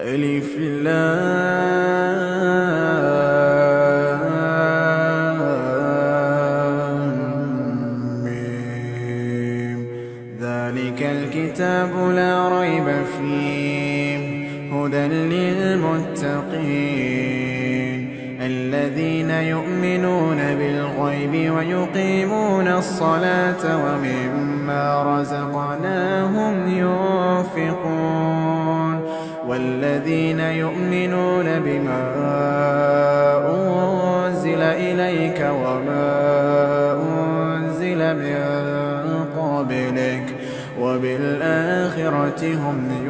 ألف لام ميم. ذلك الكتاب لا ريب فيه هدى للمتقين الذين يؤمنون بالغيب ويقيمون الصلاة ومما رزقناهم ينفقون والذين يؤمنون بما أنزل إليك وما أنزل من قبلك وبالآخرة هم